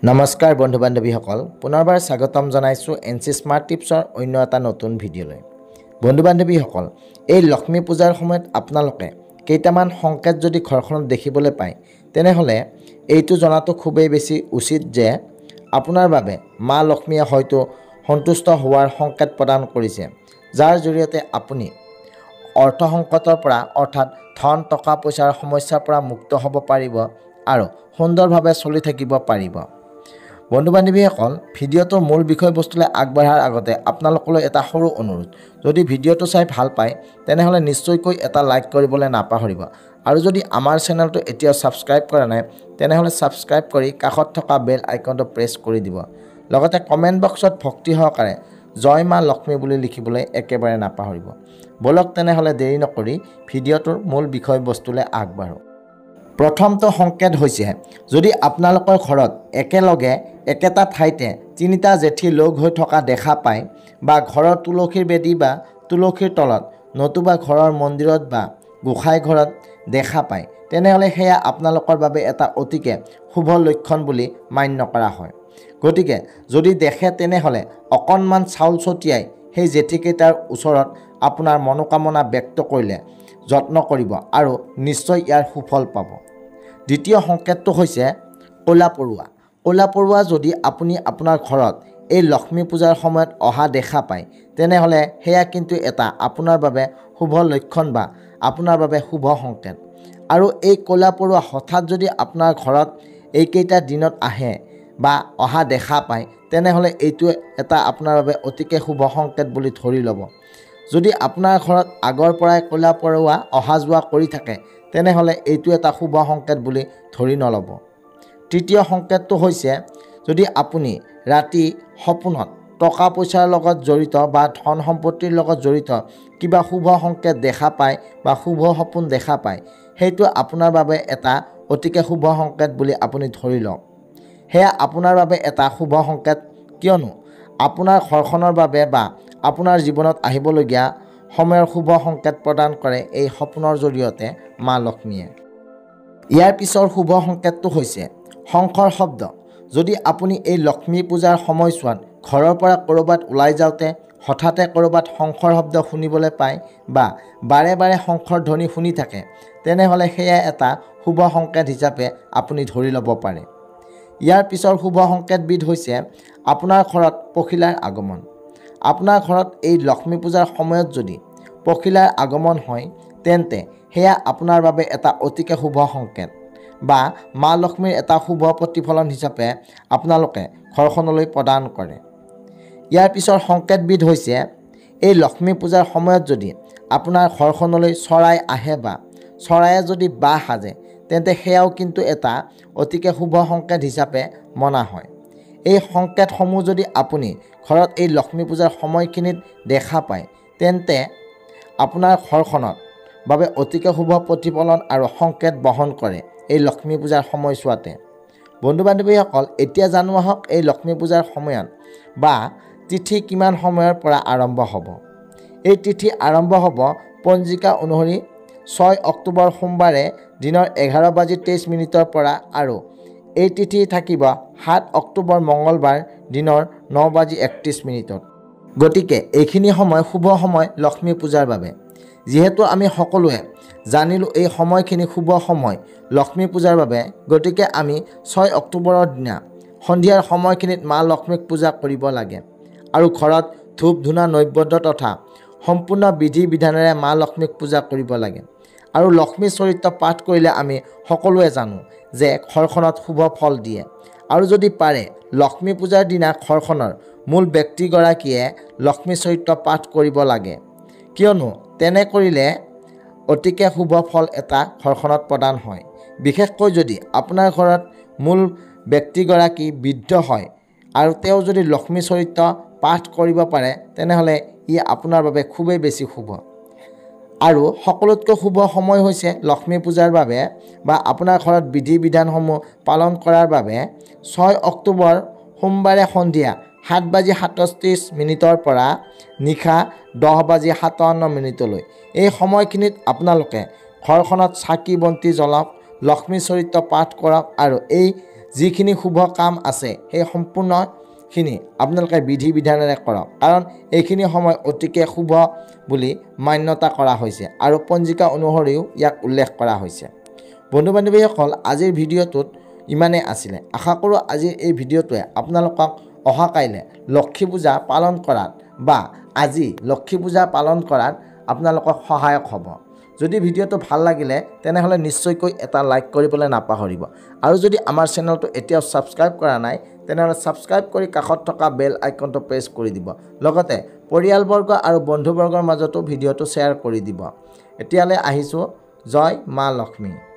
নমস্কাৰ বন্ধু বান্ধৱীসকল পুনৰবাৰ স্বাগতম জনাইছোঁ এনচি স্মাৰ্ট টিপছৰ অন্য এটা নতুন ভিডিঅ'লৈ। বন্ধু বান্ধৱীসকল এই লক্ষ্মী পূজাৰ সময়ত আপোনালোকে কেইটামান সংকেত যদি ঘৰখনত দেখিবলৈ পায় তেনেহ'লে এইটো জনাটো খুবেই বেছি উচিত যে আপোনাৰ বাবে মা লক্ষ্মীয়ে হয়তো সন্তুষ্ট হোৱাৰ সংকেত প্ৰদান কৰিছে, যাৰ জৰিয়তে আপুনি অৰ্থ সংকটৰ পৰা অৰ্থাৎ ধন টকা পইচাৰ সমস্যাৰ পৰা মুক্ত হ'ব পাৰিব আৰু সুন্দৰভাৱে চলি থাকিব পাৰিব। বন্ধু বান্ধৱীসকল ভিডিঅ'টোৰ মূল বিষয়বস্তুলৈ আগবঢ়াৰ আগতে আপোনালোকলৈ এটা সৰু অনুৰোধ, যদি ভিডিঅ'টো চাই ভাল পায় তেনেহ'লে নিশ্চয়কৈ এটা লাইক কৰিবলৈ নাপাহৰিব আৰু যদি আমাৰ চেনেলটো এতিয়াও ছাবস্ক্ৰাইব কৰা নাই তেনেহ'লে ছাবস্ক্ৰাইব কৰি কাষত থকা বেল আইকনটো প্ৰেছ কৰি দিব। লগতে কমেণ্ট বক্সত ভক্তি সহকাৰে জয় মা লক্ষ্মী বুলি লিখিবলৈ একেবাৰে নাপাহৰিব। বলক তেনেহ'লে দেৰি নকৰি ভিডিঅ'টোৰ মূল বিষয়বস্তুলৈ আগবাঢ়ো। প্ৰথমটো সংকেত হৈছে যদি আপোনালোকৰ ঘৰত একেলগে একেটা ঠাইতে তিনিটা জেঠী লগ হৈ থকা দেখা পায় বা ঘৰৰ তুলসীৰ বেদী বা তুলসীৰ তলত নতুবা ঘৰৰ মন্দিৰত বা গোসাঁই ঘৰত দেখা পায় তেনেহ'লে সেয়া আপোনালোকৰ বাবে এটা অতিকে শুভ লক্ষণ বুলি মান্য কৰা হয়। গতিকে যদি দেখে তেনেহ'লে অকণমান চাউল ছটিয়াই সেই জেঠীকেইটাৰ ওচৰত আপোনাৰ মনোকামনা ব্যক্ত কৰিলে যত্ন কৰিব আৰু নিশ্চয় ইয়াৰ সুফল পাব। দ্বিতীয় সংকেতটো হৈছে ক'লা পৰুৱা। ক'লা পৰুৱা যদি আপুনি আপোনাৰ ঘৰত এই লক্ষ্মী পূজাৰ সময়ত অহা দেখা পায় তেনেহ'লে সেয়া কিন্তু এটা আপোনাৰ বাবে শুভ লক্ষণ বা আপোনাৰ বাবে শুভ সংকেত। আৰু এই ক'লা পৰুৱা হঠাৎ যদি আপোনাৰ ঘৰত এইকেইটা দিনত আহে বা অহা দেখা পায় তেনেহ'লে এইটো এটা আপোনাৰ বাবে অতিকে শুভ সংকেত বুলি ধৰি ল'ব। যদি আপোনাৰ ঘৰত আগৰ পৰাই ক'লা পৰুৱা অহা যোৱা কৰি থাকে তেনেহ'লে এইটো এটা শুভ সংকেত বুলি ধৰি নল'ব। তৃতীয় সংকেতটো হৈছে যদি আপুনি ৰাতি সপোনত টকা পইচাৰ লগত জড়িত বা ধন সম্পত্তিৰ লগত জড়িত কিবা শুভ সংকেত দেখা পায় বা শুভ সপোন দেখা পায় সেইটো আপোনাৰ বাবে এটা অতিকে শুভ সংকেত বুলি আপুনি ধৰি লওক। সেয়া আপোনাৰ বাবে এটা শুভ সংকেত, কিয়নো আপোনাৰ ঘৰখনৰ বাবে বা আপোনাৰ জীৱনত আহিবলগীয়া সময়ৰ শুভ সংকেত প্ৰদান কৰে এই সপোনৰ জৰিয়তে মা লক্ষ্মীয়ে। ইয়াৰ পিছৰ শুভ সংকেতটো হৈছে শংখৰ শব্দ। যদি আপুনি এই লক্ষ্মী পূজাৰ সময়ছোৱাত ঘৰৰ পৰা ক'ৰবাত ওলাই যাওঁতে হঠাতে ক'ৰবাত শংখৰ শব্দ শুনিবলৈ পায় বা বাৰে বাৰে শংখৰ ধ্বনি শুনি থাকে তেনেহ'লে সেয়া এটা শুভ সংকেত হিচাপে আপুনি ধৰি ল'ব পাৰে। ইয়াৰ পিছৰ শুভ সংকেতবিধ হৈছে আপোনাৰ ঘৰত পখিলাৰ আগমন। আপোনাৰ ঘৰত এই লক্ষ্মী পূজাৰ সময়ত যদি পখিলাৰ আগমন হয় তেন্তে সেয়া আপোনাৰ বাবে এটা অতিকে শুভ সংকেত বা মা লক্ষ্মীৰ এটা শুভ প্ৰতিফলন হিচাপে আপোনালোকে ঘৰখনলৈ প্ৰদান কৰে। ইয়াৰ পিছৰ সংকেতবিধ হৈছে এই লক্ষ্মী পূজাৰ সময়ত যদি আপোনাৰ ঘৰখনলৈ চৰাই আহে বা চৰায়ে যদি বাহ সাজে তেন্তে সেয়াও কিন্তু এটা অতিকে শুভ সংকেত হিচাপে মনা হয়। এই সংকেতসমূহ যদি আপুনি ঘৰত এই লক্ষ্মী পূজাৰ সময়খিনিত দেখা পায় তেন্তে আপোনাৰ ঘৰখনত বাবে অতিকে শুভ প্ৰতিফলন আৰু সংকেত বহন কৰে এই লক্ষ্মী পূজাৰ সময়ছোৱাতে। বন্ধু বান্ধৱীসকল এতিয়া জানো আহক এই লক্ষ্মী পূজাৰ সময়ত বা তিথি কিমান সময়ৰ পৰা আৰম্ভ হ'ব। এই তিথি আৰম্ভ হ'ব পঞ্জিকা অনুসৰি 6 অক্টোবৰ সোমবাৰে দিনৰ 11:23 পৰা আৰু এই তিথি থাকিব 7 অক্টোবৰ মঙলবাৰ দিনৰ 9:31। গতিকে এইখিনি সময় শুভ সময় লক্ষ্মী পূজাৰ বাবে। যিহেতু আমি সকলোৱে জানিলোঁ এই সময়খিনি শুভ সময় লক্ষ্মী পূজাৰ বাবে, গতিকে আমি 6 অক্টোবৰৰ দিনা সন্ধিয়াৰ সময়খিনিত মা লক্ষ্মীক পূজা কৰিব লাগে আৰু ঘৰত ধূপ ধূনা নৈবেদ্য তথা সম্পূৰ্ণ বিধি বিধানেৰে মা লক্ষ্মীক পূজা কৰিব লাগে। আৰু লক্ষ্মী চৰিত্ৰ পাঠ কৰিলে আমি সকলোৱে জানো যে ঘৰখনত শুভ ফল দিয়ে। আৰু যদি পাৰে লক্ষ্মী পূজাৰ দিনা ঘৰখনৰ মূল ব্যক্তিগৰাকীয়ে লক্ষ্মী চৰিত্ৰ পাঠ কৰিব লাগে, কিয়নো তেনে কৰিলে অতিকে শুভ ফল এটা ঘৰখনত প্ৰদান হয়। বিশেষকৈ যদি আপোনাৰ ঘৰত মূল ব্যক্তিগৰাকী বৃদ্ধ হয় আৰু তেওঁ যদি লক্ষ্মী চৰিত্ৰ পাঠ কৰিব পাৰে তেনেহ'লে ই আপোনাৰ বাবে খুবেই বেছি শুভ। আৰু সকলোতকৈ শুভ সময় হৈছে লক্ষ্মী পূজাৰ বাবে বা আপোনাৰ ঘৰত বিধি বিধানসমূহ পালন কৰাৰ বাবে 6 অক্টোবৰ সোমবাৰে সন্ধিয়া 7:37 পৰা নিশা 10:57 এই সময়খিনিত আপোনালোকে ঘৰখনত চাকি বন্তি জ্বলাওক, লক্ষ্মী চৰিত্ৰ পাঠ কৰক আৰু এই যিখিনি শুভ কাম আছে সেই সম্পূৰ্ণখিনি আপোনালোকে বিধি বিধানেৰে কৰক, কাৰণ এইখিনি সময় অতিকে শুভ বুলি মান্যতা কৰা হৈছে আৰু পঞ্জিকা অনুসৰিও ইয়াক উল্লেখ কৰা হৈছে। বন্ধু বান্ধৱীসকল, আজিৰ ভিডিঅ'টোত ইমানেই আছিলে। আশা কৰোঁ আজিৰ এই ভিডিঅ'টোৱে আপোনালোকক অহাকাইলৈ লক্ষী পূজা পালন কৰাত বা আজি লক্ষী পূজা পালন কৰাত আপোনালোকক সহায়ক হ'ব। যদি ভিডিঅ'টো ভাল লাগিলে তেনেহ'লে নিশ্চয়কৈ এটা লাইক কৰিবলৈ নাপাহৰিব, আৰু যদি আমাৰ চেনেলটো এতিয়াও ছাবস্ক্ৰাইব কৰা নাই তেনেহ'লে ছাবস্ক্ৰাইব কৰি কাষত থকা বেল আইকনটো প্ৰেছ কৰি দিব। লগতে পৰিয়ালবৰ্গ আৰু বন্ধুবৰ্গৰ মাজতো ভিডিঅ'টো শ্বেয়াৰ কৰি দিব। এতিয়ালৈ আহিছোঁ। জয় মা লক্ষ্মী।